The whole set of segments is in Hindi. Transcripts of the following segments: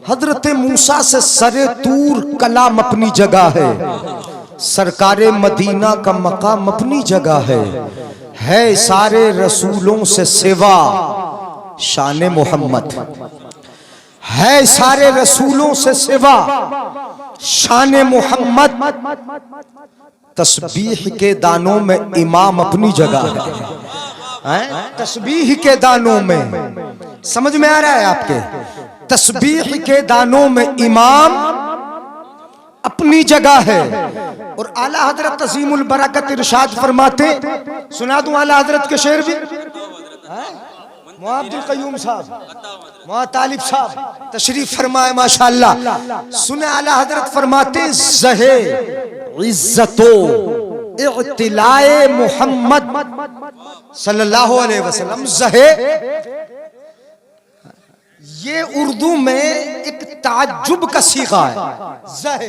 हजरत मूसा से सरे तूर कलाम अपनी जगह है, सरकारे मदीना का मकाम अपनी जगह है सारे रसूलों से सिवा शान मोहम्मद, है सारे रसूलों से सिवा शान मोहम्मद। तस्बीह के दानों में इमाम अपनी जगह है, तस्बीह के दानों में, समझ में आ रहा है आपके? तस्बीह के दानों में इमाम अपनी जगह है। और आला हजरत तज़ीमुल बरकत इरशाद फरमाते, सुना दूं आला हजरत के शेर भी? मुआ अब्दुल क़य्यूम साहब, मुआ तालिब साहब तशरीफ फरमाए माशाअल्लाह। सुने आला हजरत फरमाते, ज़हे इज्जतो इत्तिलाए मोहम्मद सल्लल्लाहु अलैहि वसल्लम। ज़हे ये उर्दू में एक ताज्जुब का सीगा है। ज़हे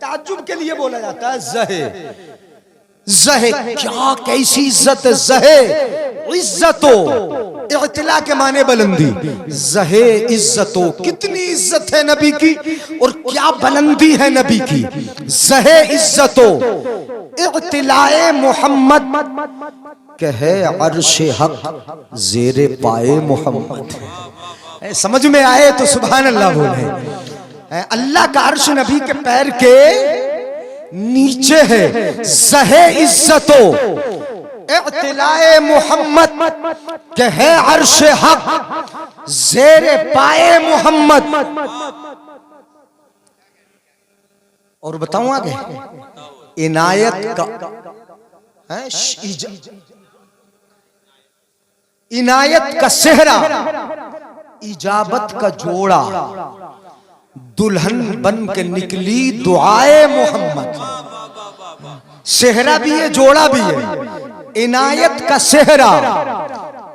ताज्जुब के लिए बोला जाता है। ज़हे ज़हे क्या कैसी इज्जत है। ज़हे इज्जतो इत्तिला के माने बुलंदी। ज़हे इज्जतो कितनी इज्जत है नबी की और क्या बुलंदी है नबी की। ज़हे इज्जतो इत्तिलाए मोहम्मद कहे अर्शे हक ज़ेरे पाए मोहम्मद। समझ में आए तो सुभान अल्लाह बोले। अल्लाह का अर्श नबी के पैर के नीचे है। ज़हे इज्जतो इत्तिलाए मोहम्मद के है अर्श हक ज़ेरे पाए मोहम्मद। और बताऊं आगे, इनायत का इनायत का सेहरा, इजाबत का जोड़ा, दुल्हन बन के निकली दुआए मोहम्मद। सेहरा भी है, जोड़ा भी है। इनायत का सेहरा,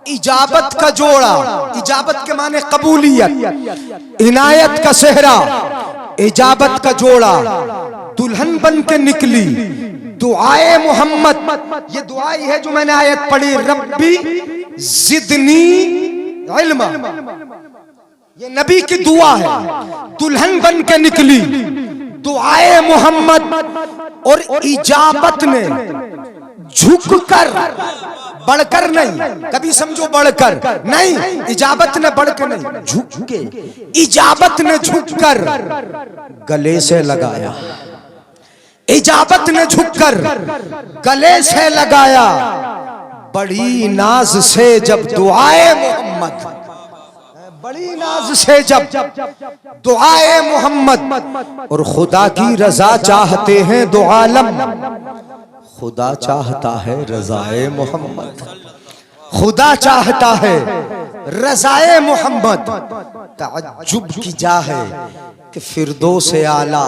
इजाबत का जोड़ा, इजाबत के माने कबूलियत, इनायत का सेहरा, इजाबत का जोड़ा, दुल्हन बन के निकली दुआए मोहम्मद। ये दुआ ही है जो मैंने आयत पढ़ी, रब्बी जिदनी इल्मा। ये नबी की दुआ है। दुल्हन बन के निकली दुआए मोहम्मद। और इजाबत ने झुककर, बढ़कर नहीं, कभी समझो बढ़कर नहीं, इजाबत ने बढ़कर नहीं, झुक के, इजाबत ने झुककर गले से लगाया। इजाबत ने झुककर गले से लगाया। बड़ी नाज से जब दुआए मोहम्मद, बड़ी नाज से जब दुआए मोहम्मद। और खुदा की रजा चाहते हैं दो आलम, खुदा चाहता है रजाए मोहम्मद, खुदा चाहता है रजाए मोहम्मद। ताज्जुब की जा है कि फिरदौस आला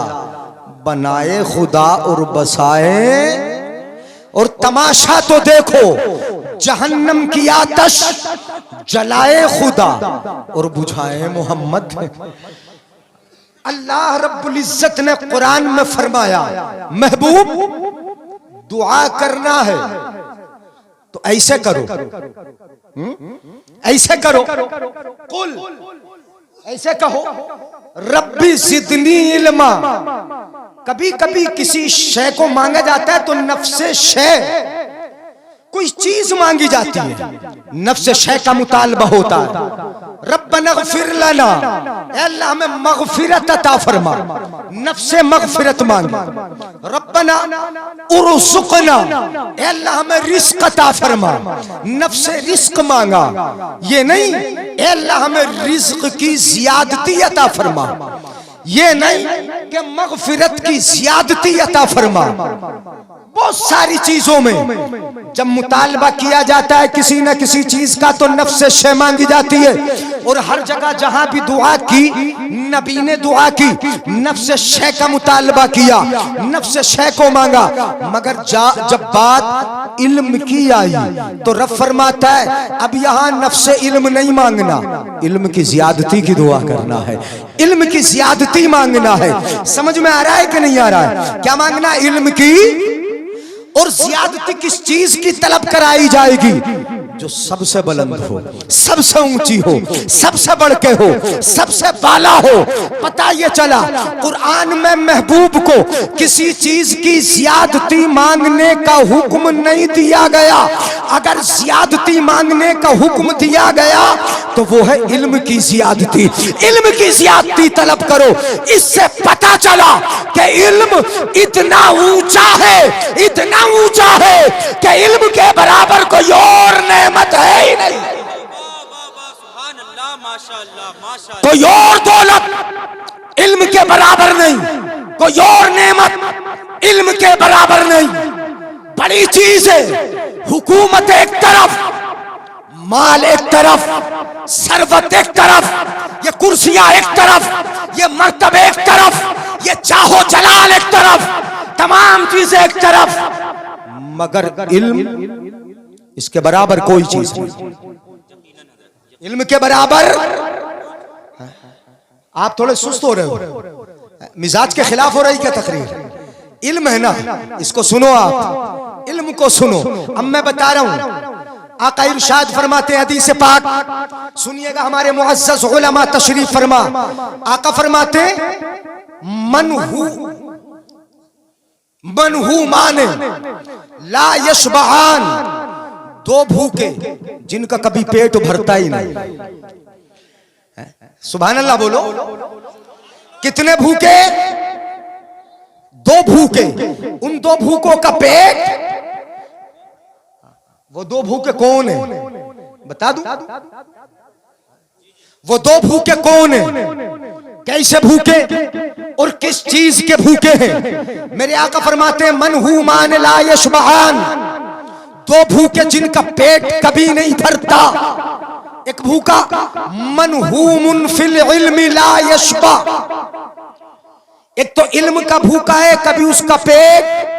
बनाए खुदा और बसाए। और तमाशा तो देखो, जहन्नम की आतश जलाए खुदा और बुझाए मोहम्मद। अल्लाह रब्बुल इज्जत ने कुरान में फरमाया, महबूब दुआ करना है तो ऐसे करो, ऐसे करो, कुल ऐसे कहो, रब्बी जिदनी इल्मा। कभी कभी किसी शय को मांगा जाता है तो नफ्से शय, कोई चीज मांगी जाती है, नफ्से शय का मुतालबा होता है। रब्बना ग़फ़िर लना, अल्लाह हमें मग़फ़िरत अता फरमा, नफ्से मग़फ़िरत मांगी। रब्बना उर्ज़ुक़ना, अल्लाह हमें रिज़्क़ अता फरमा, नफ्से रिज़्क़ मांगा। ये नहीं अल्लाह हमें रिज़्क़ की ज़ियादती अता फरमा, ये नहीं कि मग़फ़िरत की ज़ियादती अता फरमा। बहुत सारी चीजों में जब मुतालबा किया जाता है किसी न किसी चीज का तो नफ्स शय मांगी जाती है। और हर जगह जहां भी दुआ की, नबी ने दुआ की, नफ्स शय का मुतालबा किया, नफ्स शय को मांगा। मगर जब बात इल्म की आई तो रब फरमाता है अब यहाँ नफ्स इल्म नहीं मांगना, इल्म की ज़ियादती की दुआ करना है, इल्म की ज़ियादती मांगना है। समझ में आ रहा है कि नहीं आ रहा है? क्या मांगना? इल्म की। और ज़ियादती किस चीज की तलब कराई जाएगी? जो सबसे बुलंद हो, सबसे ऊंची हो, सबसे बढ़ के हो, सबसे बाला हो। पता ये चला कुरान में महबूब को किसी चीज की ज्यादती मांगने का हुक्म नहीं दिया गया। अगर ज्यादती मांगने का हुक्म दिया गया तो वो है इल्म की ज्यादती। इल्म की ज्यादती तलब करो। इससे पता चला कि इल्म इतना ऊंचा है, इतना ऊंचा है कि इल्म के बराबर कोई और नेमत है ही नहीं। कोई और दौलत इल्म के बराबर नहीं, कोई और नेमत इल्म के बराबर नहीं। बड़ी चीज है। हुकूमत एक तरफ, माल एक तरफ, सरवत एक तरफ, ये कुर्सियां एक तरफ, ये मर्तबे एक तरफ, ये चाहो जलाल एक तरफ, तमाम चीजें एक तरफ, मगर इल्म इसके बराबर कोई चीज नहीं। इल्म के बराबर। आप थोड़े सुस्त हो रहे हो, मिजाज के खिलाफ हो रही क्या तकरीर? इल्म है ना, इसको सुनो, आप इल्म को सुनो। अब मैं बता रहा हूं, आका इरशाद फरमाते हदीस पाक सुनिएगा, हमारे मुअज़्ज़ज़ उलमा तशरीफ फरमा। आका फरमाते मनहू माने ला यशबआन, दो भूखे जिनका कभी पेट भरता ही नहीं। सुभान अल्लाह बोलो। कितने भूखे? दो भूखे। उन दो भूखों का पेट, वो दो भूखे कौन है बता दूं? वो दो भूखे कौन है, कैसे भूखे और किस चीज के भूखे हैं? मेरे आका फरमाते हैं मनहू मान ला यशबआन, दो भूखे जिनका पेट कभी नहीं भरता। एक भूखा मनहूमुन फिल इल्मी ला यशबा, एक तो इल्म का भूखा है, कभी उसका पेट,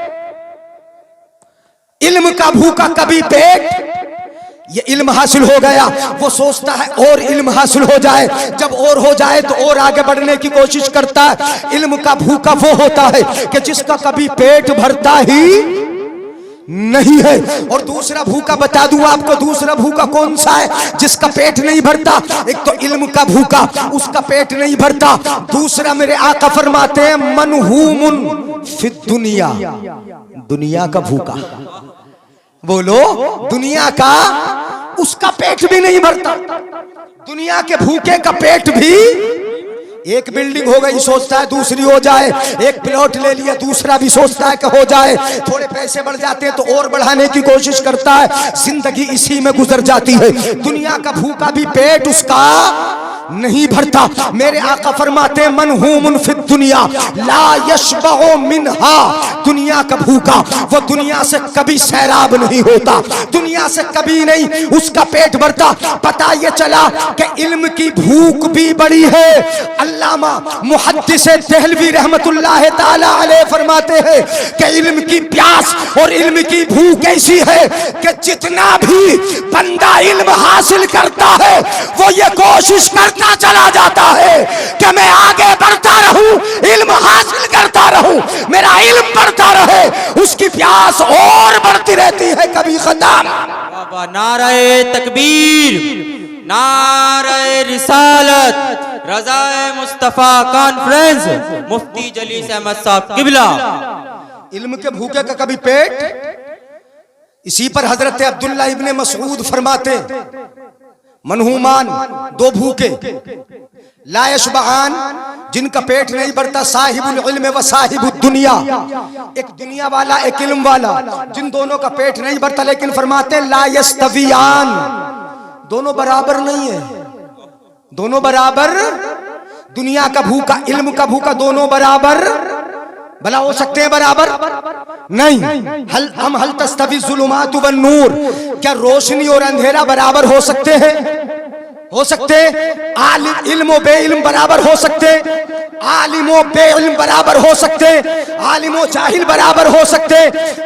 इल्म का भूखा कभी पेट। ये इल्म हासिल हो गया, वो सोचता है और इल्म हासिल हो जाए, जब और हो जाए तो और आगे बढ़ने की कोशिश करता है। इल्म का भूखा वो होता है कि जिसका कभी पेट भरता ही नहीं है। और दूसरा भूखा बता दूं आपको, दूसरा भूखा कौन सा है जिसका पेट नहीं भरता? एक तो इल्म का भूखा, उसका पेट नहीं भरता। दूसरा मेरे आका फरमाते हैं मनहूमुन फिद दुनिया, दुनिया का भूखा। बोलो, दुनिया का, उसका पेट भी नहीं भरता। दुनिया के भूखे का पेट भी, एक बिल्डिंग हो गई सोचता है दूसरी हो जाए, एक प्लॉट ले लिया दूसरा भी सोचता है कि हो जाए, थोड़े पैसे बढ़ जाते हैं तो और बढ़ाने की कोशिश करता है, जिंदगी इसी में गुजर जाती है। दुनिया का भूखा भी पेट उसका नहीं भरता। मेरे आका फरमाते मनहूमुन फिद दुनिया ला यशबअ मिनहा, दुनिया का भूखा वो दुनिया से कभी सैराब नहीं होता, दुनिया से कभी नहीं उसका पेट भरता। पता ये चला कि इल्म की भूख भी बड़ी है। अल्लामा मुहद्दिस देहलवी रहमतुल्लाह ताला अलैह फरमाते हैं कि इल्म की प्यास और इल्म की भूख ऐसी है कि जितना भी बंदा इल्म हासिल करता है वो ये कोशिश करता चला जाता है कि मैं आगे बढ़ता रहूं, इल्म हासिल करता रहूं, मेरा इल्म बढ़ता रहे। उसकी प्यास और बढ़ती रहती है, कभी खत्म। नारे तकबीर, नारे रिसालत, रज़ाए मुस्तफा कॉन्फ्रेंस, मुफ्ती जलीस अहमद साहब किबला। इल्म के भूखे का कभी पेट। इसी पर हजरत अब्दुल्ला इब्ने मसऊद फरमाते मनहूमान, दो भूखे, ला यशबआन, जिनका पेट नहीं भरता, साहिबुल इल्म व साहिबुद दुनिया, एक दुनिया वाला एक इल्म वाला, जिन दोनों का पेट नहीं भरता। लेकिन फरमाते ला यस्तवियान, दोनों बराबर नहीं है, दोनों बराबर। दुनिया का भूखा, इल्म का भूखा, दोनों बराबर भला हो सकते हैं? बराबर नहीं। हल तस्तवी ज़ुलुमात वन नूर, क्या रोशनी और अंधेरा बराबर हो सकते हैं? हो सकते? इल्म और बे इल्म बराबर हो सकते? आलिमो बेइल्म बराबर हो सकते, आलिमो जाहिल बराबर हो सकते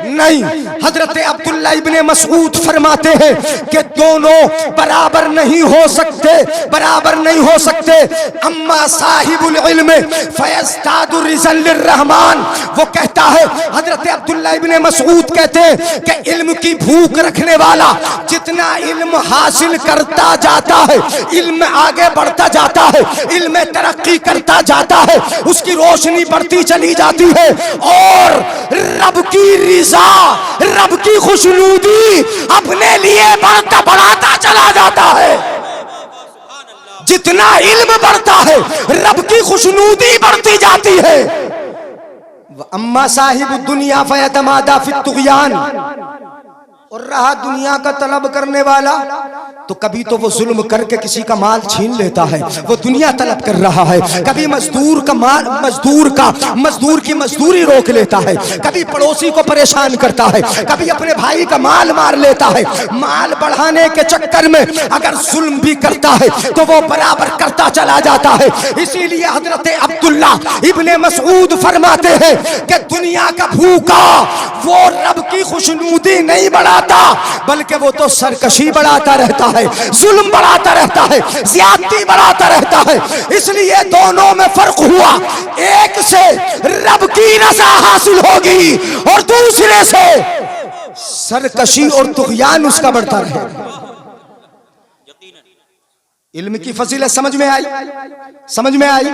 नहीं। हजरत अब्दुल्ला इब्ने मसऊद फरमाते हैं कि दोनों बराबर नहीं हो सकते, बराबर नहीं हो सकते। अम्मा साहिबुल इल्म फयस्तादु रिज़ल लिर्रहमान, वो कहता है, हजरत अब्दुल्ला इब्ने मसऊद कहते हैं कि इल्म की भूख रखने वाला जितना इल्म हासिल करता जाता है, इल्म आगे बढ़ता जाता है, इल्म तरक्की करता जाता है, उसकी रोशनी बढ़ती चली जाती है और रब की रिज़ा, रब की खुशनुदी अपने लिए बढ़ाता चला जाता है। जितना इल्म बढ़ता है रब की खुशनुदी बढ़ती जाती है। अम्मा साहिब दुनिया फयतमादा फित तुग़यान, और रहा दुनिया का तलब करने वाला तो कभी तो वो जुल्म करके किसी का माल छीन लेता है, वो दुनिया तलब कर रहा है। कभी मजदूर का माल, मजदूर की मजदूरी रोक लेता है, कभी पड़ोसी को परेशान करता है, कभी अपने भाई का माल मार लेता है। माल बढ़ाने के चक्कर में अगर जुल्म भी करता है तो वो बराबर करता चला जाता है। इसीलिए हजरत अब्दुल्ला इब्ने मसऊद फरमाते हैं कि दुनिया का भूखा वो रब की खुशनुदी नहीं बढ़ाता, बल्कि वो तो सरकशी बढ़ाता रहता है, जुल्म बढ़ाता रहता है, ज्यादती बढ़ाता रहता है। इसलिए दोनों में फर्क हुआ, एक से रब की रज़ा हासिल होगी और दूसरे से सरकशी और तुग़यान उसका बढ़ता रहेगा। इल्म की फजीलत समझ में आई, समझ में आई।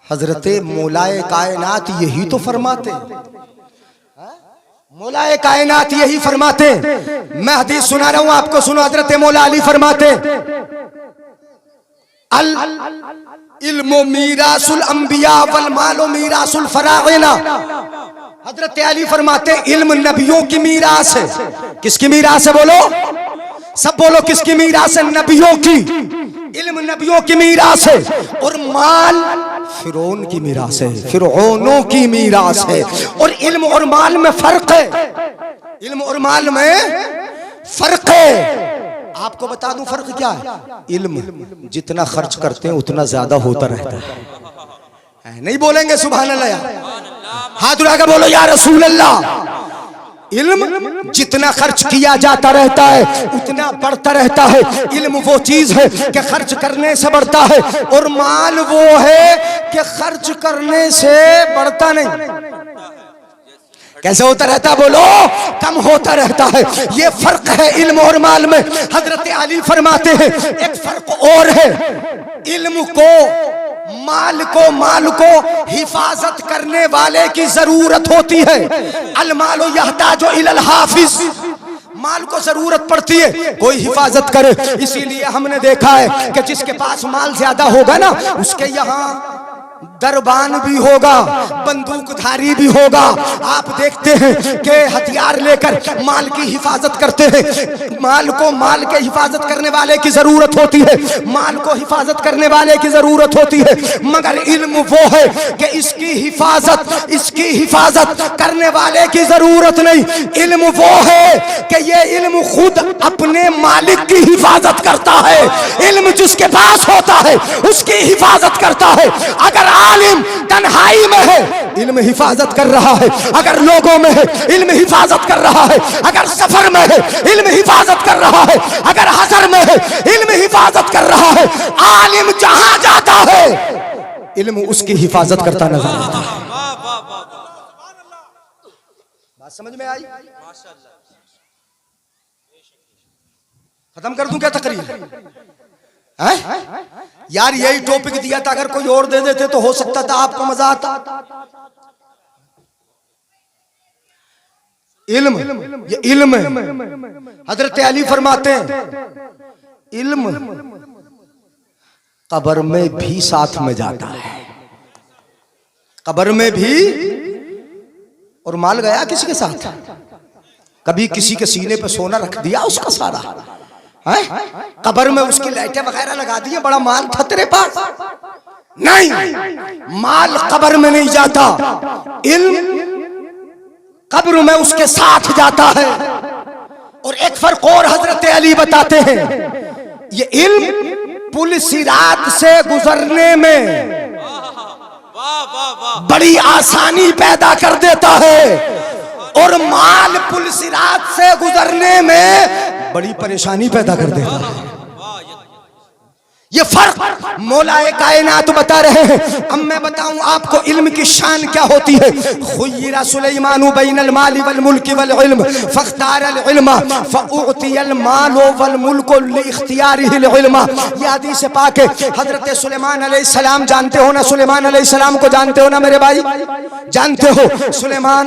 हजरते मौलाए कायनात यही तो फरमाते, मौलाए कायनात यही फरमाते। मैं हदीस सुना रहा हूं आपको, सुनो। हजरत मौला अली फरमाते, अल इल्मु मीरासुल अंबिया वल मालु मीरासुल फरागिना। हजरत अली फरमाते इल्म नबियों की मीरास है। किसकी मीरास है? बोलो, सब बोलो, किसकी मीरास है? नबियों की। इल्म नबियों की मीरास है और माल फिरौन की मीरास है, फिरौनों की मीरास है। और इल्म और माल में फर्क है, इल्म और माल में फर्क है। आपको बता दूं फर्क क्या है? इल्म जितना खर्च करते हैं उतना ज्यादा होता रहता है। नहीं बोलेंगे सुभान अल्लाह? हाथ उठा के बोलो या रसूल अल्लाह। इल्म जितना खर्च किया जाता रहता है उतना बढ़ता रहता है। इल्म वो चीज है कि खर्च करने से बढ़ता है और माल वो है कि खर्च करने से बढ़ता नहीं। कैसे होता रहता है? बोलो, कम होता रहता है। ये फर्क है इल्म और माल में। हजरत अली फरमाते हैं एक फर्क और है, इल्म को माल को हिफाजत करने वाले की जरूरत होती है। अल मालो यहताजो इलल हाफिज, माल को जरूरत पड़ती है कोई हिफाजत करे। इसीलिए हमने देखा है कि जिसके पास माल ज्यादा होगा ना, उसके यहाँ दरबान भी होगा, बंदूकधारी भी होगा। आप देखते हैं कि हथियार लेकर माल की हिफाजत करते हैं। माल को माल के हिफाजत करने वाले की जरूरत होती है, माल को हिफाजत करने वाले की जरूरत होती है। मगर इल्म वो है कि इसकी हिफाजत करने वाले की जरूरत नहीं। इल्म वो है कि ये इल्म खुद अपने मालिक की हिफाजत करता है। इल्म जिसके पास होता है उसकी हिफाजत करता है। अगर आलिम तन्हाई में है इल्म हिफाजत कर रहा है, अगर लोगों में है इल्म हिफाजत कर रहा है, अगर सफर में है इल्म हिफाजत कर रहा है, अगर हजर में है इल्म हिफाजत कर रहा है। आलिम जहां जाता है इल्म उसकी हिफाजत करता नजर आता है। बात समझ में आई? खत्म कर दूं क्या तकरीर? यार यही टॉपिक दिया था, अगर कोई और दे देते तो हो सकता था आपको मजा आता। इल्म, ये इल्म है। हजरत अली फरमाते हैं इल्म कब्र में भी साथ में जाता है, कब्र में भी। और माल गया किसी के साथ? कभी किसी के सीने पे सोना रख दिया उसका सारा, कब्र में उसकी लाइटें वगैरह लगा दी, बड़ा माल था तेरे पास? नहीं, माल कब्र में नहीं जाता, इल्म कब्र में उसके साथ जाता है। और एक फर्क और हजरत अली बताते हैं, ये इल्म पुल सिरात से गुजरने में वाह वाह वाह। बड़ी आसानी पैदा कर देता है और माल पुल सिरात से गुजरने में बड़ी परेशानी पैदा कर देता है। ये फर्क मौलाए कायनात बता रहे हैं। अब मैं बताऊं आपको इल्म की शान क्या होती है। खुय्यरा सुलैमानु बैनल माली वल मुल्की वल इल्म फख्तारल इल्म फउतियल मालो वल मुल्कु लिइख्तियारिहिल इल्म। ये हदीस पाक है। हजरत सुलेमान अलैहिस्सलाम जानते हो ना, सुलेमान अलैहिस्सलाम को जानते हो ना मेरे भाई, जानते हो सुलेमान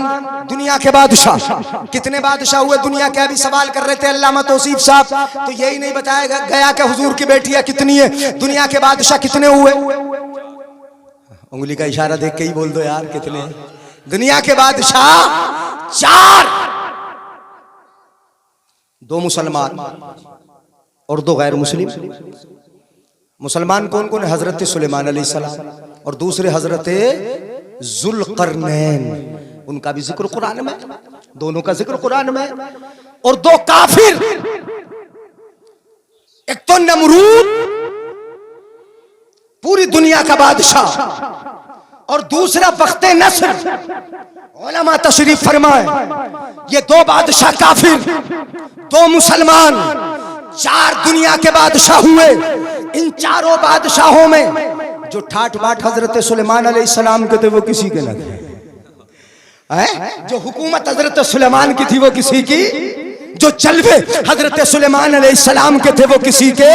दुनिया के बादशाह। कितने बादशाह हुए दुनिया के? अभी सवाल कर रहे थे अल्लामा तौसीफ साहब, तो यही नहीं बताया गया कि हुजूर की बेटियां कितनी है, दुनिया के बादशाह कितने हुए? उंगली का इशारा देख के ही बोल दो यार कितने। दुनिया के बादशाह 4, 2 मुसलमान और 2 गैर मुस्लिम। मुसलमान कौन कौन है? हजरत सुलेमान अलैहिस्सलाम और दूसरे हजरत जुल्करनैन, उनका भी जिक्र कुरान में, दोनों का जिक्र कुरान में। और 2 काफिर, एक तो नमरूद पूरी दुनिया का बादशाह और दूसरा बख्ते नस्र। उलमा तशरीफ फरमाए ये 2 बादशाह काफिर, 2 मुसलमान, 4 दुनिया के बादशाह हुए। इन चारों बादशाहों में जो ठाट बाट हजरत सुलेमान अलैहिस्सलाम के थे वो किसी के न थे। जो हुकूमत हजरत सुलेमान की थी वो किसी की, जो जलवे हजरत सुलेमान अलैहिस्सलाम के थे वो किसी के।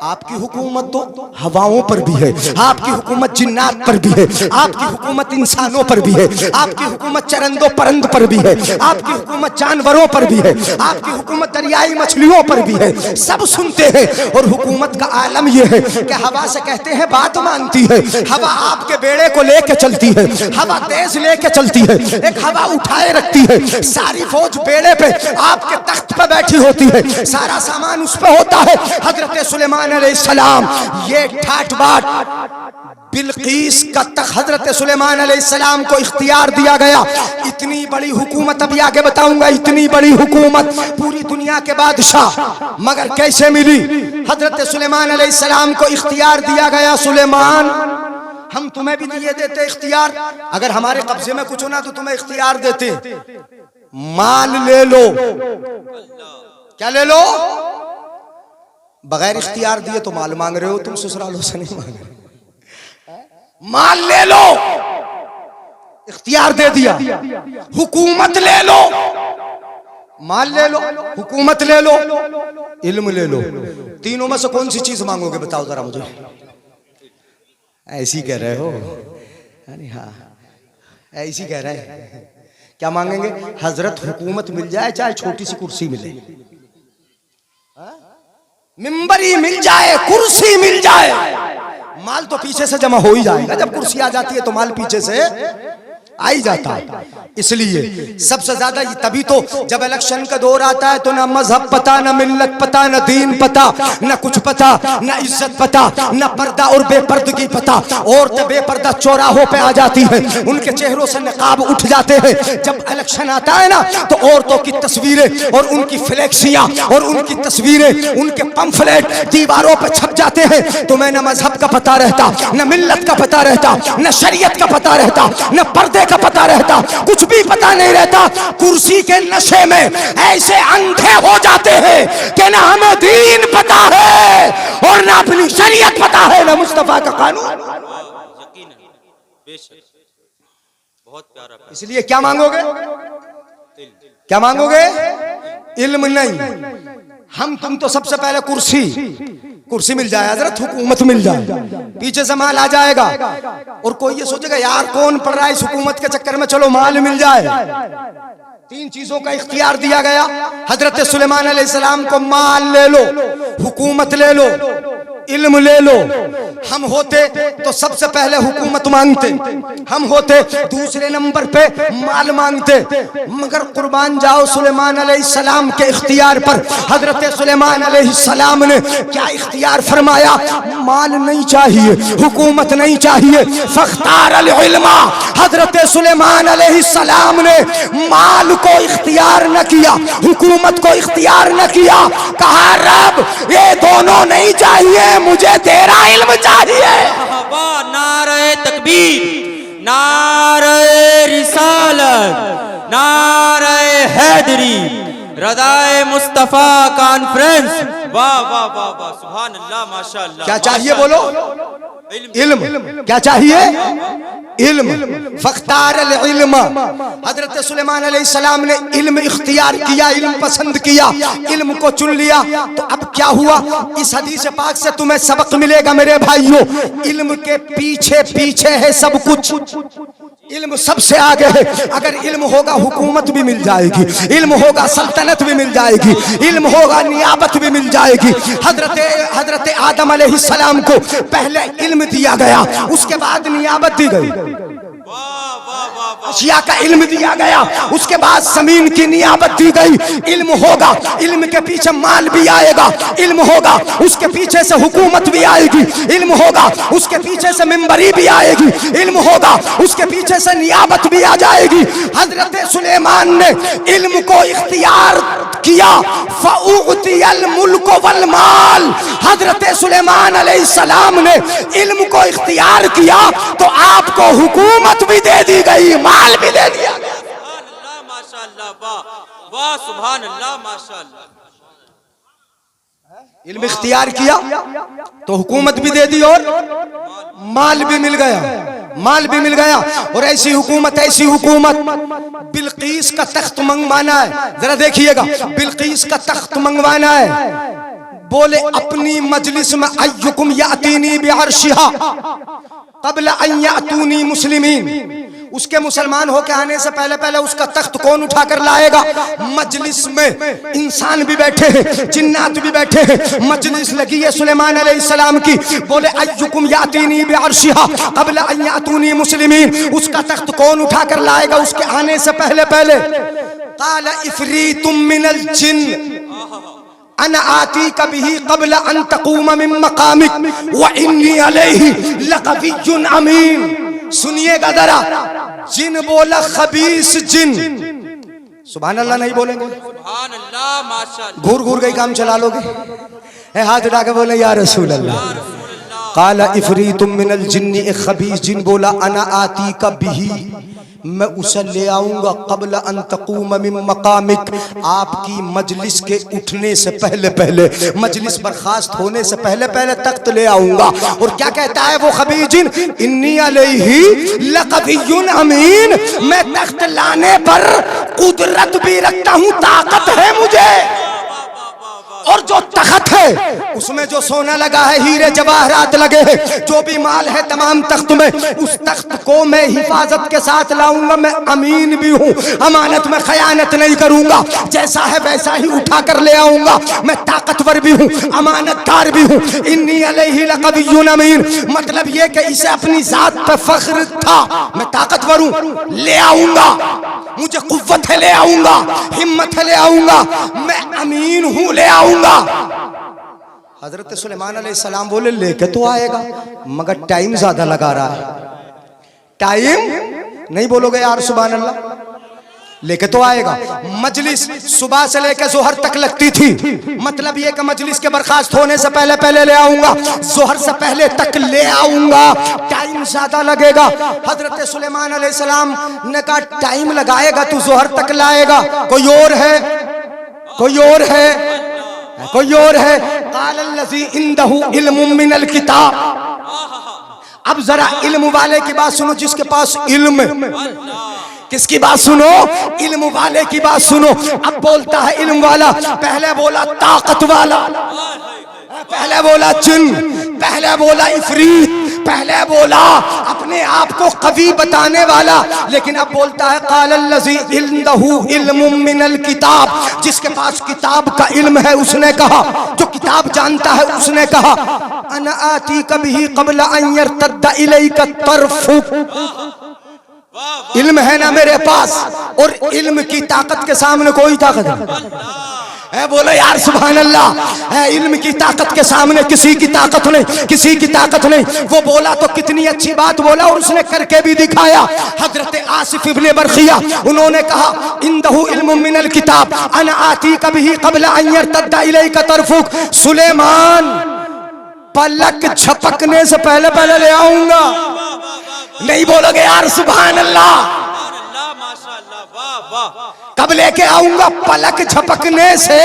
आपकी हुकूमत तो हवाओं पर भी है, आपकी हुकूमत जिन्नात पर भी है, आपकी हुकूमत इंसानों पर भी है, आपकी हुकूमत चरंदों परंद पर भी है, आपकी हुकूमत जानवरों पर भी है, आपकी हुकूमत दरियाई मछलियों पर भी है। सब सुनते हैं। और हुकूमत का आलम यह है कि हवा से कहते हैं बात मानती है। हवा आपके बेड़े को लेके चलती है, हवा तेज लेके चलती है, एक हवा उठाए रखती है। सारी फौज बेड़े पे आपके तख्त पे बैठी होती है, सारा सामान उस पे होता है। हजरत सुलेमान अलैहिस्सलाम, ये ठाट बाट बिल्कीस का तख्त हजरत सुलेमान अलैहिस्सलाम को इख्तियार दिया गया। इतनी बड़ी हुकूमत, अभी आगे बताऊंगा, इतनी बड़ी हुकूमत पूरी दुनिया के बादशाह, मगर कैसे मिली? हजरत सुलेमान अलैहिस्सलाम को इख्तियार दिया गया। सुलेमान, हम तुम्हें भी दिए देते इख्तियार, अगर हमारे कब्जे में कुछ होना तो तुम्हें इख्तियार देते। माल ले लो। क्या ले लो? बगैर इख्तियार दिए तो माल मांग रहे हो तुम, ससुरालों से नहीं मांग रहे। माल ले लो, इख्तियार दे दिया। हुकूमत ले लो, माल ले लो, हुकूमत ले लो, इल्म ले लो। तीनों में से कौन सी चीज मांगोगे बताओ जरा मुझे। ऐसी कह रहे हो? अरे हाँ, ऐसी कह रहे हैं। क्या मांगेंगे? हजरत हुकूमत मिल जाए, चाहे छोटी सी कुर्सी मिले, मिंबरी मिल जाए, कुर्सी मिल जाए, माल तो पीछे से जमा हो ही जाएगा। जब कुर्सी आ जाती है तो माल पीछे से आ ही जाता है। इसलिए सबसे ज्यादा तभी तो जब इलेक्शन का दौर आता है तो ना मजहब पता, ना मिल्लत पता, ना दीन पता, ना कुछ पता, ना इज्जत पता, ना पर्दा और बेपर्दगी पता। औरतें बेपर्दा चौराहों पे आ जाती हैं, उनके चेहरों से नकाब उठ जाते हैं। जब इलेक्शन आता है ना तो औरतों की तस्वीरें और उनकी फ्लेक्सियां और उनकी तस्वीरें, उनके पंफलेट दीवारों पर छप जाते हैं। तुम्हें न मजहब का पता रहता, न मिल्लत का पता रहता, न शरीयत का पता रहता, न पर्दे का पता रहता, कुछ भी पता नहीं रहता। कुर्सी के नशे में ऐसे अंधे हो जाते हैं कि ना हमें दीन पता है और ना अपनी शरीयत पता है, ना मुस्तफा का कानून। यकीन है, बेशक, बहुत प्यारा। इसलिए क्या मांगोगे? क्या मांगोगे? इल्म नहीं। हम तुम तो सबसे पहले कुर्सी मिल जाए, हजरत हुकूमत मिल जाए, पीछे से माल आ जाएगा। और कोई ये सोचेगा यार कौन पड़ रहा है इस हुकूमत के चक्कर में, चलो माल मिल जाए। 3 चीजों का इख्तियार दिया गया हजरत सुलेमान अलैहिस्सलाम को। माल ले लो, हुकूमत ले लो, इल्म ले लो। हम होते तो सबसे पहले हुकूमत मांगते, हम होते दूसरे नंबर पे माल मांगते, मगर कुर्बान जाओ सुलेमान अलैहिस्सलाम के इख्तियार पर। हजरत सुलेमान अलैहिस्सलाम ने क्या इख्तियार फरमाया? माल नहीं चाहिए, हुकूमत नहीं चाहिए, फख्तार अल इल्मा। हजरत सुलेमान अलैहिस्सलाम ने माल को इख्तियार न किया, हुकूमत को इख्तियार न किया। कहा रब ये दोनों नहीं चाहिए, मुझे तेरा इल्म चाहिए। नारे तकबीर। तकबीर, नारे रिसालत, नारे हैदरी, रदाए मुस्तफा कॉन्फ्रेंस। वाह वाह वाह वाह, सुभान अल्लाह, माशाअल्लाह। क्या चाहिए बोलो? इल्म। क्या चाहिए? इल्म। फख्तार इल्म, हजरत सुलेमान अलैहिस्सलाम ने इल्म इख्तियार किया, इल्म पसंद किया, इल्म को चुन लिया। तो अब क्या हुआ? इस हदीस पाक से तुम्हें सबक मिलेगा मेरे भाइयों। इल्म के पीछे पीछे है सब कुछ, इल्म सबसे आगे है। अगर इल्म होगा हुकूमत भी मिल जाएगी, इल्म होगा सल्तनत भी मिल जाएगी, इल्म होगा नियाबत भी मिल जाएगी। हजरत आदम अलैहिस्सलाम को पहले इल्म दिया गया, उसके बाद नियाबत दी गई। अशिया का इल्म दिया गया, उसके बाद जमीन की नियाबत दी गई। इल्म होगा, इल्म के पीछे माल भी आएगा। इल्म होगा, उसके पीछे से हुकूमत भी आएगी। इल्म होगा, उसके पीछे से मिंबरी भी आएगी। इल्म होगा, उसके पीछे से नियाबत भी आ जाएगी। हजरत सुलेमान ने इल्म को इख्तियार किया, फ़उतियल मुल्क वल माल। हजरत सुलेमान अलैहिस्सलाम ने इल्म को इख्तियार किया तो आपको हुकूमत भी दे दी गई, माल भी दे दिया गया। सुभान अल्लाह, माशाअल्लाह, वाह वाह, सुभान अल्लाह, माशाअल्लाह। इल्म इख्तियार किया तो हुकूमत भी दे दी और माल भी मिल गया, माल भी मिल गया। और ऐसी हुकूमत बिल्कीस का तख्त मंगवाना है। जरा देखिएगा, बिल्कीस का तख्त मंगवाना है। बोले अपनी मजलिस में अय्युकुम यातीनी बिअर्शिहा क़ब्ल अन यातूनी मुस्लिमीन। उसके मुसलमान होके आने से पहले पहले उसका तख्त कौन उठा कर लाएगा? मजलिस में इंसान भी बैठे हैं, जिन्नात भी बैठे हैं, मजलिस लगी है सुलेमान अलैहिस्सलाम की। बोले अय्युकुम यातीनी बिअर्शिहा क़ब्ल अन यातूनी मुस्लिमीन। उसका तख्त कौन उठा कर लाएगा उसके आने से पहले पहले? क़ाल इफ़रीतुम मिनल जिन्न अना आतीका बिही क़ब्ल अन तक़ूम मिन मक़ामिक व इन्नी अलैहि लक़विय्युन अमीन। सुनिएगा जरा, जिन बोला खबीस जिन, सुभान अल्लाह नहीं बोलेंगे? सुभान अल्लाह, माशाअल्लाह। घूर घूर के काम चला लोगे? हाथ उठा के बोले या रसूल अल्लाह। क़ाला इफ़रीतुम मिनल जिन्नि, एक खबीस जिन बोला अना आतीका बिही, मैं उसे ले आऊंगा क़ब्ल अन तक़ूम मिन मक़ामिक, आपकी मजलिस के उठने से पहले पहले, मजलिस बर्खास्त होने से पहले पहले तख्त ले आऊंगा। और क्या कहता है वो खबीस जिन? इन्नी अलैहि लक़विय्युन अमीन, मैं तख्त लाने पर कुदरत भी रखता हूँ, ताकत है मुझे। और जो तख्त है उसमें जो सोना लगा है, हीरे जवाहरात लगे हैं, जो भी माल है तमाम तख्त में, उस तख्त को मैं हिफाजत के साथ लाऊंगा। मैं अमीन भी हूँ, अमानत में खयानत नहीं करूंगा, जैसा है वैसा ही उठा कर ले आऊंगा। मैं ताकतवर भी हूँ, अमानतदार भी हूँ। इन्नी अलैहि लक़विय्युन अमीन, मतलब ये कि इसे अपनी जात पर फख्र था, मैं ताकतवर हूँ, ले आऊंगा, मुझे कुव्वत है, ले आऊंगा, हिम्मत है, ले आऊंगा, मैं अमीन हूँ, ले आऊंगा। हजरत सुलेमान अलैहिस्सलाम बोले लेके तो आएगा, मगर टाइम ज्यादा लगा रहा है। टाइम नहीं बोलोगे यार सुभान अल्लाह? लेके तो आएगा। मजलिस सुबह से लेकर जोहर तक लगती थी, मतलब ये कि मजलिस के बर्खास्त होने से पहले पहले ले आऊंगा, जोहर से पहले तक ले आऊंगा, टाइम ज्यादा लगेगा। हजरत सुलेमान अलैहिस्सलाम ने कहा टाइम लगाएगा तू जोहर तक लाएगा, कोई और है, कोई और है, कोई और है? क़ालल्लज़ी इंदहु इल्मुम मिनल किताब। अब जरा इल्म वाले की बात सुनो, जिसके पास इल्म। किसकी बात सुनो? इल्म वाले की बात सुनो। अब बोलता है इल्म वाला, पहले बोला ताकत वाला, पहले बोला जिन, पहले बोला इफरीत, पहले बोला अपने आप को कवी बताने वाला, लेकिन अब बोलता है क़ालल्लज़ी इंदहु इल्मुम मिनल किताब, जिसके पास किताब का इल्म है उसने कहा, जो किताब जानता है उसने कहा, अना आतीका बिही क़ब्ल अन यर्तद्द इलैका तर्फुक। इल्म है ना मेरे पास, और इल्म की ताकत के सामने कोई ताकत है? बोलो यार सुभान अल्लाह। है इल्म की ताकत के सामने किसी की ताकत नहीं, किसी की ताकत नहीं। वो बोला तो कितनी अच्छी बात बोला, और उसने करके भी दिखाया। हजरत आसिफ इब्ने बरखिया, उन्होंने कहा इंदहु इल्मुम मिनल किताब अना आतीका बिही क़ब्ल अन यर्तद्द इलैका तर्फुक। सुलेमान, पलक झपकने से पहले पहले ले आऊंगा, नहीं बोलोगे यार सुभान अल्लाह? सुभान अल्लाह माशाअल्लाह वाह वाह। कब लेके आऊंगा पलक झपकने से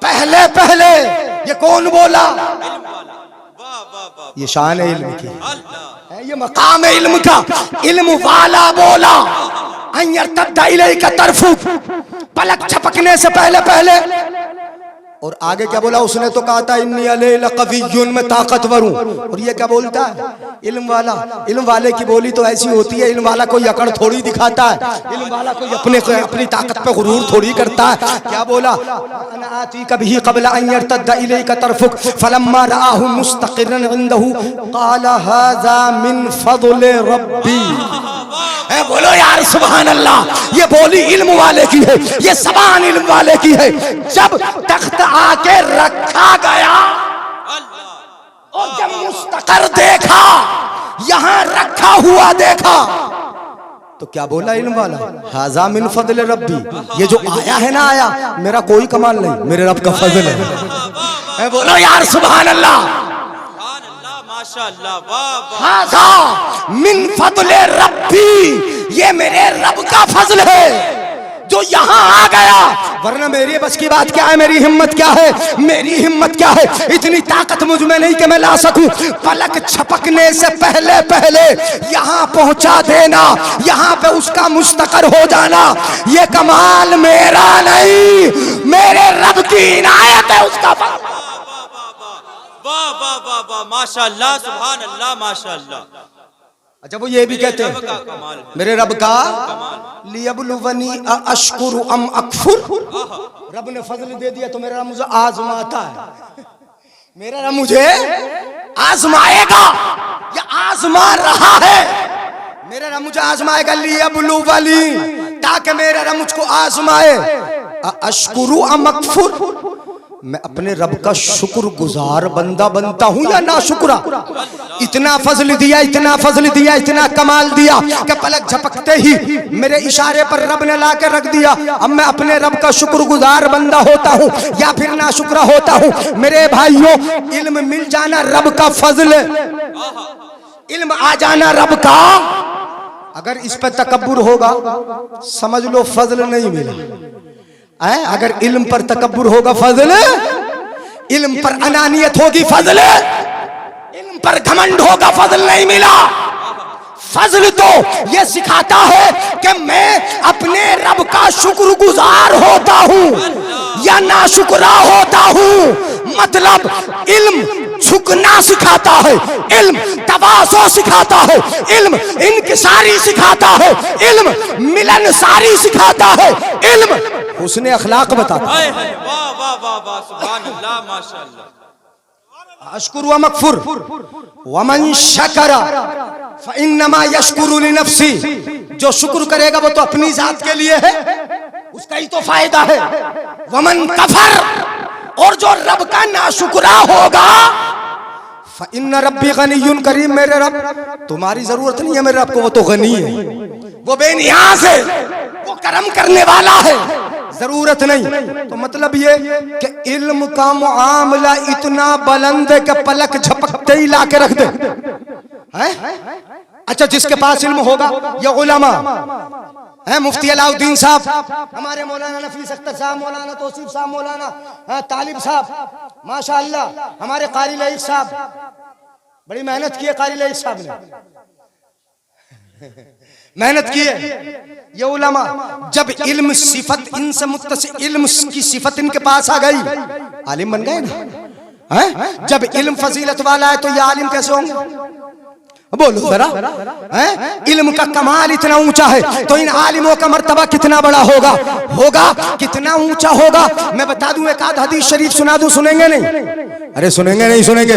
पहले पहले। ये कौन बोला? वाह वाह वाह। ये शान है इल्म की, अल्लाह है ये मकाम है इल्म का। इल्म वाला बोला अय्यर तद्दा इलैका तरफु, पलक झपकने से पहले पहले। और आगे क्या बोला उसने? तो कहा था इन्नी अलै लक़विय्युन, मैं ताकतवर हूं। और ये क्या बोलता है? इल्म वाला। इल्म वाले की बोली तो ऐसी होती है, इल्म वाला कोई अकड़ थोड़ी दिखाता है, इल्म वाला कोई अपनी ताकत पे गुरूर थोड़ी करता है। क्या बोला? अना आतीका बिही क़ब्ल अन यर्तद्दा इलैका तरफुक फलम्मा रआहु मुस्तक़िरन इंदहु क़ाला हाज़ा मिन फ़ज़्लि रब्बी। है बोलो यार सुभान अल्लाह। ये बोली इल्म वाले की है, ये ज़बान इल्म वाले की है। जब तख्त आके रखा गया और जब मुस्तकर देखा, यहां रखा हुआ देखा, तो क्या बोला इल्म वाला? हाज़ा मिन फ़ज़्लि रब्बी। ये जो आया है ना, आया मेरा कोई कमाल नहीं, मेरे रब का फजल है। बोलो यार सुभान अल्लाह माशाअल्लाह वाह वाह। हाज़ा मिन फ़ज़्लि रब्बी, ये मेरे रब का फजल है जो यहाँ आ गया। वरना मेरी बस की बात क्या है? मेरी हिम्मत क्या है? मेरी हिम्मत क्या है? इतनी ताकत मुझ में नहीं कि मैं ला सकूं। पलक छपकने से पहले पहले यहाँ पहुंचा देना, यहाँ पे उसका मुस्तकर हो जाना, ये कमाल मेरा नहीं, मेरे रब की इनायत है, उसका वाह वाह वाह वाह माशाअल्लाह सुभान अल्लाह माशाअल्लाह। अच्छा वो ये भी कहते हैं कमाल मेरे रब का लियबलुवनी अशकुरु अम अकफुर। रब ने फजल दे दिया तो मेरा रब मुझे आजमाता है, मेरा रब मुझे आजमाएगा या आजमा रहा है। मेरा रब मुझे आजमाएगा लियबलुवनी, ताकि मेरा रब मुझको आजमाए। अशकुरु अम अकफुर, मैं अपने रब का शुक्रगुजार बंदा बनता हूं या नाशुक्रा। इतना फजल दिया, इतना फजल दिया, इतना कमाल दिया कि पलक झपकते ही मेरे इशारे पर रब ने ला के रख दिया। अब मैं अपने रब का शुक्रगुजार बंदा होता हूं या फिर नाशुक्रा होता हूं। मेरे भाइयों, इल्म मिल जाना रब का फजल, इल्म आ जाना रब का। अगर इस पर तकब्बुर होगा समझ लो फजल नहीं मिला। अगर इल्म पर तकब्बुर होगा फजल, इल्म पर अनानियत होगी फजल, इल्म पर घमंड होगा फजल नहीं मिला। फजल तो ये सिखाता है कि मैं अपने रब का शुक्रगुजार होता हूँ या नाशुक्रा होता हूँ। मतलब इल्म झुकना सिखाता है, इल्म तवाज़ो सिखाता है, इल्म इनकिसारी सिखाता है, इल्म मिलनसारी सिखाता है, इल्म उसने अखलाक बताता है। वाह वाह वाह वाह सुभान अल्लाह माशाअल्लाह। अशकुरु व मगफुर वमन शकरा फइन्नमा यशकुरु लिनफ्सी। जो शुक्र करेगा वो तो अपनी जात के लिए है, उसका ही तो फायदा है। वमन कफर, और जो रब का नाशुक्रा होगा, फइन्न रब्बी गनियुन करीम, मेरे रब तुम्हारी जरूरत नहीं है मेरे रब को, वो तो गनी है, वो बेनियाज है, वो करम करने वाला है, जरूरत नहीं। तो मतलब ये कि इल्म का मुआमला इतना बुलंद है कि पलक झपकते ही ला के रख दे। अच्छा जिसके पास इल्म होगा, ये उलमा है, मुफ्ती अलाउद्दीन साहब, हमारे मौलाना नफीस अख्तर साहब, मौलाना तौसीफ साहब, मौलाना तालिब साहब, माशाअल्लाह, हमारे कारी लईक साहब, बड़ी मेहनत की है कारी लईक साहब ने, मेहनत की है। ये उलमा जब इल्म सिफत इनसे मुत्तसिल, इल्म की सिफत इनके पास आ गई, आलिम बन गए ना। है जब इल्म फजीलत वाला है तो ये आलिम कैसे होंगे? बोलो जरा। इल्म का कमाल इतना ऊंचा है तो इन आलिमों का मर्तबा कितना बड़ा होगा, कितना ऊंचा होगा। मैं बता दूं, एक आध हदीस शरीफ सुना दूं, सुनेंगे नहीं? अरे सुनेंगे नहीं सुनेंगे?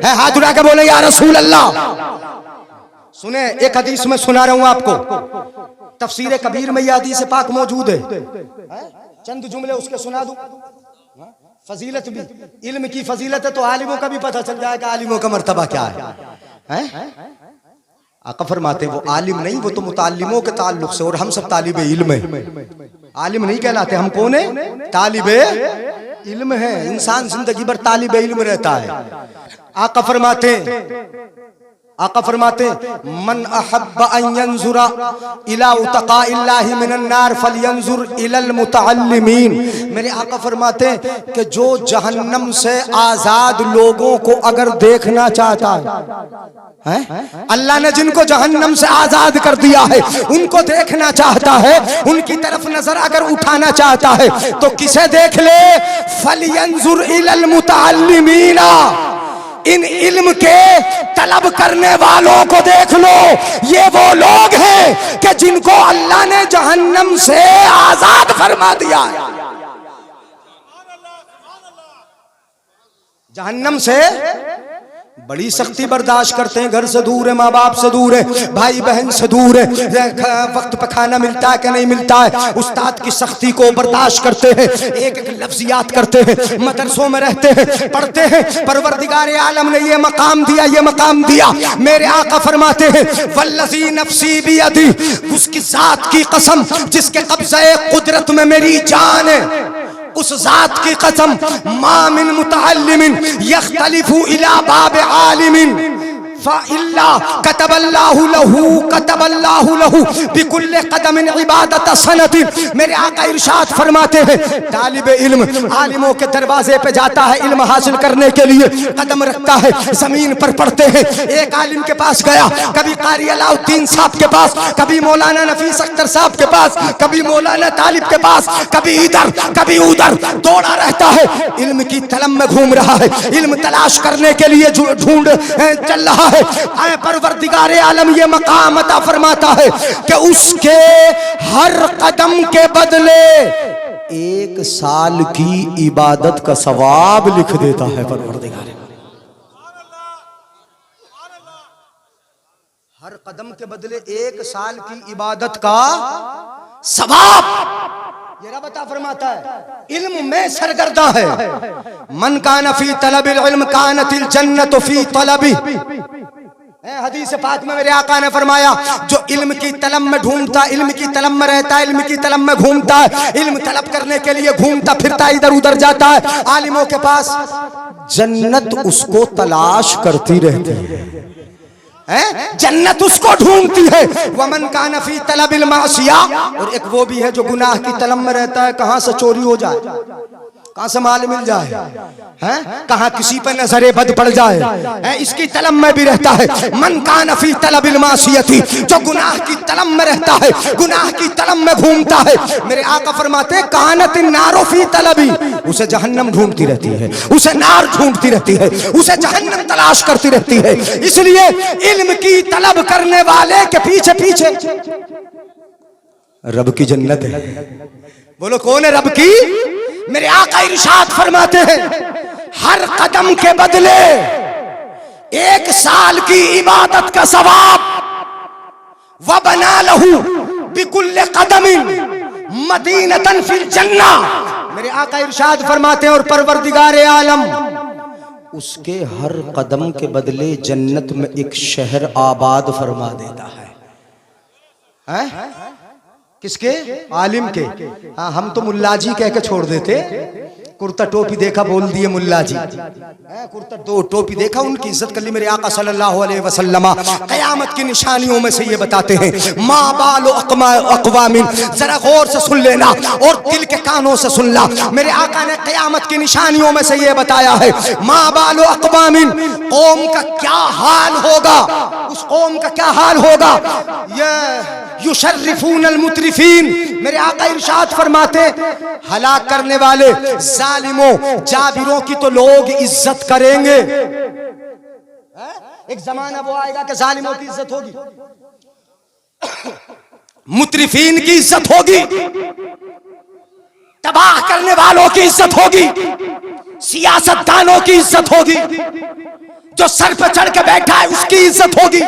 है हाथ उठा के बोले या रसूल अल्लाह। सुने, एक हदीस में सुना रहा हूं आपको, तफसीर कबीर में यह हदीस पाक मौजूद है, चंद जुमले उसके सुना दूं। फजीलत भी, इल्म की फजीलत है तो आलिमों का भी पता चल जाएगा आलिमों का मर्तबा क्या है। आका फरमाते वो आलिम नहीं, वो तो मुताल्लिमों के ताल्लुक से, और हम सब तालिबे इल्म है। आलिम नहीं कहलाते, हम कौन है? तालिबे इल्म है। इंसान जिंदगी भर तालिबे इल्म रहता है। आका फरमाते आका फरमाते मन अहब्बा अन यंजुरा इला उतकाइल्लाहि मिनन नार फलयंजुर इलल मुतअल्लिमीन। मेरे आका फरमाते कि जो जहन्नम से आजाद लोगों को अगर देखना चाहता है, अल्लाह ने जिनको जहन्नम से आजाद कर दिया है उनको देखना चाहता है, उनकी तरफ नजर अगर उठाना चाहता है तो किसे देख ले? फलयंजुर इलल मुतअल्लिमीना, इन इल्म के तलब करने वालों को देख लो। ये वो लोग हैं कि जिनको अल्लाह ने जहन्नम से आजाद फरमा दिया है। जहन्नम से बड़ी सख्ती बर्दाश्त करते हैं, घर से दूर है, माँ बाप से दूर है, भाई बहन से दूर है, वक्त पर खाना मिलता है कि नहीं मिलता है, उस्ताद की सख्ती को बर्दाश्त करते हैं, एक एक लफ्ज याद करते हैं, मदरसों में रहते हैं, पढ़ते हैं। परवरदिगार आलम ने ये मकाम दिया, ये मकाम दिया। मेरे आका फरमाते हैं वल्लज़ी नफ्सी बियदी, उसकी जात की कसम जिसके कब्ज़े कुदरत में मेरी जान है, उस जात की कसम, मा मिन मुतअल्लिमिन यख्तलिफु इला बाब आलिमिन फ़इल्ला कतबल्लाहु लहू बिकुल्लि क़दमिन इबादत सनतिन। मेरे आका इरशाद फरमाते हैं तालिबे इल्म आलिमों के दरवाजे पे जाता है, इल्म हासिल करने के लिए कदम रखता है, जमीन पर पढ़ते हैं। एक आलिम के पास गया, कभी कारी अलाउद्दीन साहब के पास, कभी मौलाना नफीस अख्तर साहब के पास, कभी मौलाना तालिब के पास, कभी इधर कभी उधर दौड़ा रहता है, इल्म की तलब में घूम रहा है, इल्म तलाश करने के लिए ढूंढ चल रहा है। आए परवरदिगार आलम ये मकाम अता फरमाता है कि उसके हर कदम के बदले 1 साल की इबादत का सवाब लिख देता है परवरदिगार। हर कदम के बदले 1 साल की इबादत का सवाब ये रब अता फरमाता है। इल्म में सरगर्दा है। मन कान फी तलबिल इल्म कानतिल जन्नतु फी तलबी। हदीस पाक में मेरे आका ने फरमाया जो इल्म की तलब में ढूंढता, इल्म की तलब में रहता है, इल्म की तलब में घूमता है, इल्म तलब करने के लिए घूमता फिरता इधर उधर जाता है आलिमों के पास, जन्नत उसको तलाश करती रहती है, जन्नत उसको ढूंढती है। वमन कान फी तलबिल मासिया, और एक वो भी है जो गुनाह की तलब में रहता है, कहां से चोरी हो जाए, कहां से माल मिल जाए, हैं कहां किसी पर नजरे बद पड़ जाए, हैं इसकी तलब में भी रहता है। मन कान फी तलबिल मासियती, जो गुनाह की तलब में रहता है, गुनाह की तलब में घूमता है, मेरे आका फरमाते हैं कानत नारो फी तलबी, उसे जहन्नम ढूंढती रहती है, उसे नार ढूंढती रहती है, उसे जहन्नम तलाश करती रहती है। इसलिए इल्म की तलब करने वाले के पीछे पीछे रब की जन्नत है। बोलो कौन है रब की? मेरे आका इरशाद फरमाते हैं हर कदम के बदले 1 साल की इबादत का सवाब, व बना लहू बिकुल्ले कदमिन मदीनतन फिल जन्ना। मेरे आका इरशाद फरमाते हैं और परवरदिगार आलम उसके हर कदम के बदले जन्नत में एक शहर आबाद फरमा देता है। किसके? आलिम के। हाँ हम तो मुल्ला जी कह के छोड़ देते, कुर्ता टोपी देखा बोल दिए मुल्ला जी, कुर्ता टोपी देखा उनकी इज्जत कर ली। मेरे आका सल्लल्लाहु अलैहि वसल्लम क़यामत की निशानियों में से ये बताते हैं मा बालो अक़वामिन, जरा गौर से सुन लेना और दिल के कानों से सुनना। मेरे आका ने क़यामत की निशानियों में से ये बताया है मा बालो अक़वामिन, कौम का क्या हाल होगा, उस कौम का क्या हाल होगा। ये युशर्रिफून अल मुतरिफीन, मेरे आका इरशाद फरमाते हलाक करने वाले जालिमों जाबिरों की तो लोग इज्जत करेंगे। एक जमाना वो आएगा कि जालिमों की इज्जत होगी, मुतरिफीन की इज्जत होगी, तबाह करने वालों की इज्जत होगी, सियासतदानों की इज्जत होगी, जो सर पे चढ़ के बैठा है उसकी इज्जत होगी।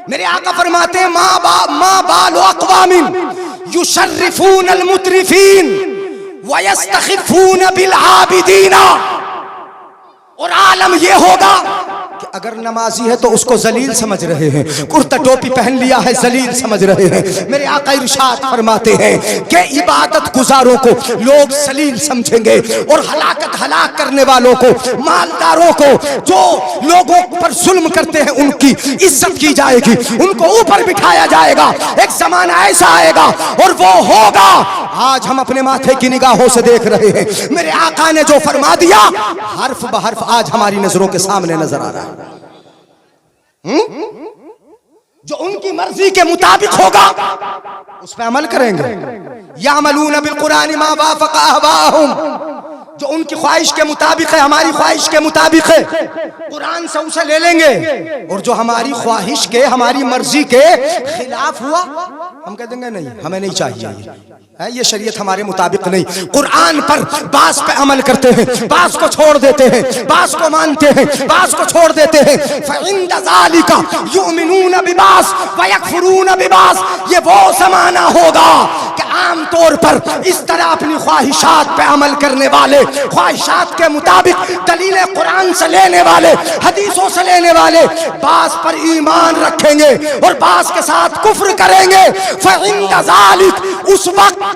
मेरे आका फरमाते हैं मा बालो अक़वामिन युशर्रिफून अल मुतरिफीन वयस्तखिफून बिल आबिदीना। और आलम ये होगा कि अगर नमाजी है तो उसको जलील समझ रहे हैं, कुर्ता टोपी पहन लिया है जलील समझ रहे हैं। मेरे आका इरशाद फरमाते हैं कि इबादत गुजारों को लोग जलील समझेंगे और हलाक करने वालों को, मालदारों को, जो लोगों पर जुल्म करते हैं उनकी इज्जत की जाएगी, उनको ऊपर बिठाया जाएगा। एक जमाना ऐसा आएगा और वो होगा, आज हम अपने माथे की निगाहों से देख रहे हैं। मेरे आका ने जो फरमा दिया हर्फ बहर्फ आज हमारी नजरों के सामने नजर आ रहा है। जो उनकी मर्जी के मुताबिक होगा उस पर अमल करेंगे। यामलून बिल कुरान मा वाफक़ अहवाहुम, जो उनकी ख्वाहिश के मुताबिक है, हमारी ख्वाहिश के मुताबिक है, कुरान से उसे ले लेंगे। और जो हमारी ख्वाहिश के, हमारी मर्जी के खिलाफ हुआ हम कह देंगे नहीं, हमें नहीं चाहिए ये शरीयत हमारे मुताबिक नहीं। कुरान पर बास पे अमल करते हैं, बास को छोड़ देते हैं, बास को मानते हैं, बास को छोड़ देते हैं। फ़इंद ज़ालिका युमिनून बिबास व यकफुरून बिबास, ये वो ज़माना होगा कि आम तौर पर इस तरह अपनी ख्वाहिशात पे अमल करने वाले, ख्वाहिशात के मुताबिक दलीलें कुरान से लेने वाले, हदीसों से लेने वाले बास पर ईमान रखेंगे और बास के साथ कुफ्र करेंगे। फ़इंद ज़ालिक, उस वक्त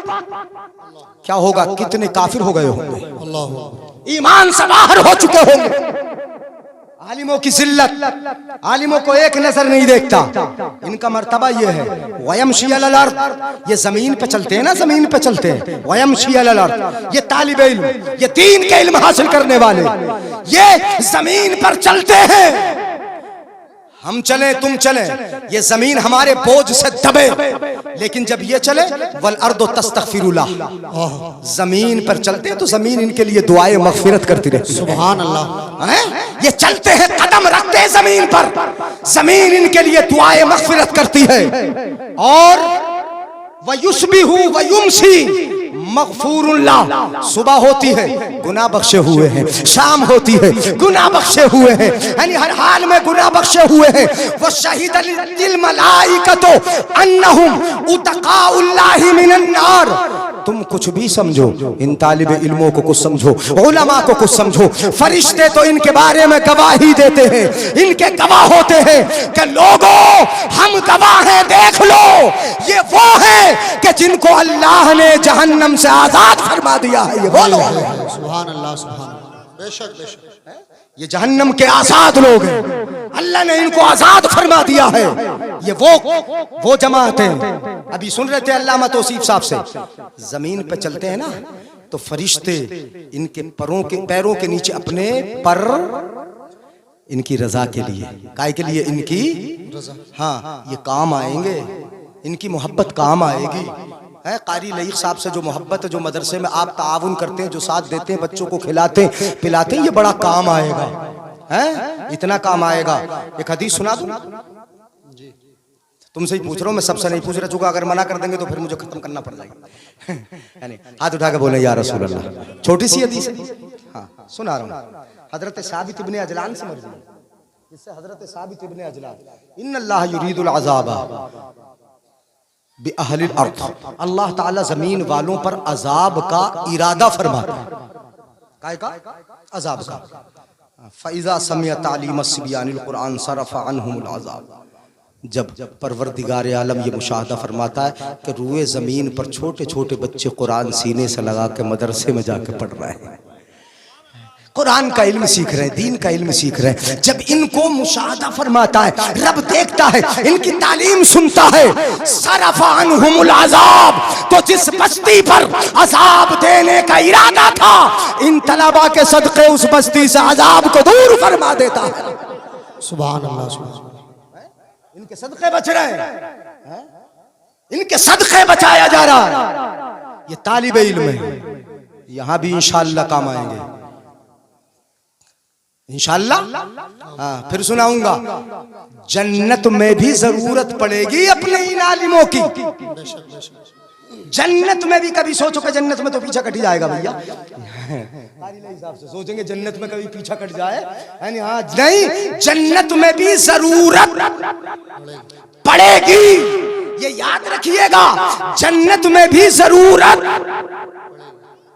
क्या होगा? कितने काफिर हो गए होंगे, ईमान से बाहर हो चुके होंगे। आलिमों की जिल्लत, आलिमों को एक नजर नहीं देखता। इनका मर्तबा ये है वयमशी अलल अर्द, ये जमीन पे चलते हैं ना, जमीन पे चलते हैं। वयमशी अलल अर्द, ये तालिब इल्म, ये दीन के इल्म हासिल करने वाले, ये जमीन पर चलते हैं। हम चले तुम चले, ये जमीन हमारे बोझ से दबे, लेकिन जब ये चले वल अर्दो तस्तगफिरुल्लाह, जमीन पर चलते हैं तो जमीन इनके लिए दुआएं मगफिरत करती रहती है। सुभान अल्लाह। ये चलते हैं, कदम रखते हैं जमीन पर, जमीन इनके लिए दुआएं मगफिरत करती है। और वयुस्बिहु वयुमसी मगफूरुल्लाह, सुबह होती है गुनाह बख्शे हुए हैं, शाम होती है गुनाह बख्शे हुए हैं, यानी हर हाल में गुनाह बख्शे हुए हैं। वो शहीद लिल मलाइकतो अन्नहुम उतकाउल्लाहि मिनन नार, तुम कुछ भी समझो, इन तालिब इल्मों को कुछ समझो, उलमा को कुछ समझो, फरिश्ते तो इनके बारे में गवाही देते हैं, इनके गवाह होते हैं कि लोगों हम गवाह हैं, देख लो ये वो है कि जिनको अल्लाह ने जहन्नम से आजाद फरमा दिया है। ये वो लोग हैं। सुभान अल्लाह, सुभान, बेशक बेशक, ये जहन्नम के आजाद लोग हैं, अल्लाह ने इनको आजाद फरमा दिया है। ये वो जमात है। अभी सुन रहे थे अल्लामा तौसीफ साहब से, जमीन पे चलते हैं ना तो फरिश्ते इनके पैरों के नीचे अपने पर, इनकी रजा के लिए, काय के लिए? इनकी रजा। हाँ, ये काम आएंगे, इनकी मोहब्बत काम आएगी। है कारी लईक साहब से जो मोहब्बत है, जो मदरसे में आप ताउन करते हैं, जो साथ देते हैं, बच्चों को खिलाते हैं पिलाते हैं, ये बड़ा काम आएगा। है इतना काम आएगा। एक हदीस सुना दूं? तुमसे ही पूछ रहा हूँ, मैं सबसे नहीं पूछ रहा, चूंकि अगर मना कर देंगे तो फिर मुझे खत्म करना पड़ जाएगा। हाथ उठा के बोले या रसूल अल्लाह। छोटी सी हदीस है, हाँ सुना रहा हूँ। हजरत साबित इब्ने अजलान से मर्जी, इससे हजरत साबित इब्ने अजलान, इन्नल्लाह युरीदुल अज़ाबा बिअहलिल अर्द, अल्लाह ताला जमीन वालों पर अजाब का इरादा फरमाता है। काय का? अजाब का। फ़इज़ा समिअ तालीम अस्सिबियानिल कुरान सरफ़ अन्हुमुल अज़ाब, जब परवरदिगार आलम ये मुशाहदा फरमाता है कि रूए ज़मीन पर छोटे छोटे बच्चे कुरान सीने से लगा के मदरसे में जाके पढ़ रहे हैं, कुरान का इल्म सीख रहे हैं, दीन का इल्म सीख रहे हैं। जब इनको मुशाहदा फरमाता है, रब देखता है, इनकी तालीम सुनता है, सरफ़ अन्हुमुल अज़ाब, तो जिस बस्ती पर अजाब देने का इरादा था, इन तलबा के सदक़े उस बस्ती से अजाब को दूर फरमा देता है। सुभान अल्लाह, सुभान। इनके सदक़े बच रहे हैं, इनके सदक़े बचाया जा रहा है। ये तालिब इल्म है, यहां भी इंशाअल्लाह काम आएंगे इंशाअल्लाह। हाँ, फिर सुनाऊंगा, जन्नत में भी जरूरत पड़ेगी अपने इन आलिमों की। जन्नत में भी कभी सोचो कि जन्नत में तो पीछा कट जाएगा भैया, हिसाब से सोचेंगे जन्नत में कभी पीछा कट जाए, हाँ नहीं, जन्नत में भी जरूरत पड़ेगी, ये याद रखिएगा, जन्नत में भी जरूरत,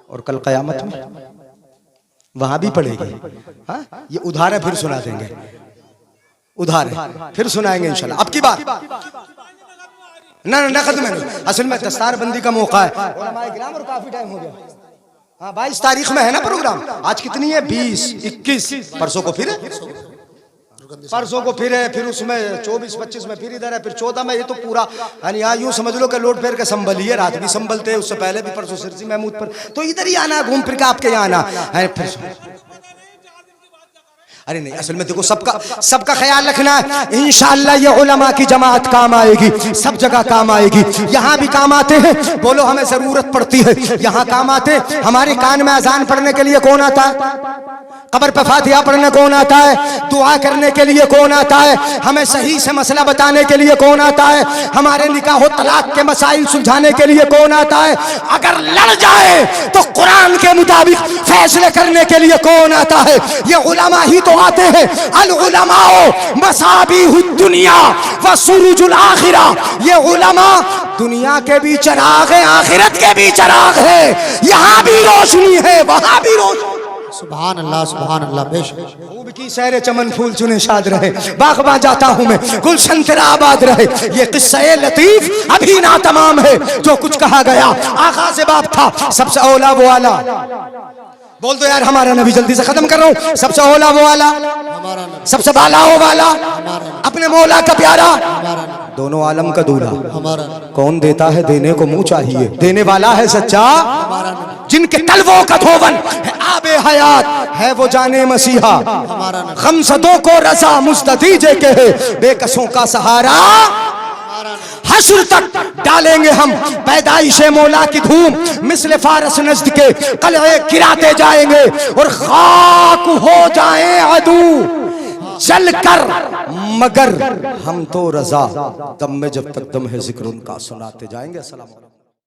और कल कयामत में वहां भी पड़ेगी। हाँ, ये उदाहरण फिर सुना देंगे। उधार है, फिर सुनाएंगे इंशाल्लाह। अब की बात ना नकद में नहीं, असल में दस्तार बंदी का मौका है और काफी टाइम हो गया। हाँ 22 तारीख में है ना प्रोग्राम, आज कितनी है 20, 21, परसों को फिर है, फिर उसमें 24, 25 में फिर इधर है, फिर 14 में। ये तो पूरा यानी यहाँ यूं समझ लो कि लोड फेर के संभलिए, रात भी संभलते हैं, उससे पहले भी परसों सिरसी महमूद पर, तो इधर ही आना, घूम फिर के आपके यहाँ आना है। फिर अरे नहीं, असल में देखो सबका ख्याल रखना है। इंशाअल्लाह ये उलमा की जमात काम आएगी, सब जगह काम आएगी। यहाँ भी काम आते हैं, बोलो हमें जरूरत पड़ती है, यहाँ काम आते। हमारे कान में अजान पढ़ने के लिए कौन आता है? कब्र पे फातिहा पढ़ने कौन आता है? दुआ करने के लिए कौन आता है? हमें सही से मसला बताने के लिए कौन आता है? हमारे निकाह और तलाक के मसाइल सुलझाने के लिए कौन आता है? अगर लड़ जाए तो कुरान के मुताबिक फैसले करने के लिए कौन आता है? ये उलमा ही तो आते हैं। अल उलमाओ मसाबिहुद दुनिया व सुरुजुल आखिरा। ये उलमा दुनिया के भी चराग है, आखिरत के भी चराग है। यहाँ भी रोशनी है, वहां भी रोशनी। सुभान अल्लाह, सुभान अल्लाह। बेशक खूब की सैर चमन फूल चुने शाद रहे, बागबां जाता हूँ मैं, गुलशन तेरा आबाद रहे। ये किस्सा लतीफ अभी ना तमाम है, जो कुछ कहा गया आगाज़ बाप था। सबसे औला वो आला, बोल दो यार हमारा नबी, जल्दी से खत्म कर रहा हूँ। सबसे औला वो आला, सबसे बाला वो वाला, अपने मौला का प्यारा, दोनों आलम का दूल्हा। कौन देता है? देने को मुंह चाहिए, देने वाला है सच्चा। जिनके तलवों का धोवन है आबे हयात, है वो जाने मसीहा। गमज़दों को रज़ा मुस्तदीजे के है, बेकसों का सहारा। हश्र तक डालेंगे हम पैदाइशे मौला की धूम, मिस्ल फारस नज़्द के कलए गिराते जाएंगे और खाक हो जाए अदू जल कर, मगर हम तो रज़ा दम में जब तक दम है जिक्र उनका सुनाते जाएंगे। अस्सलाम।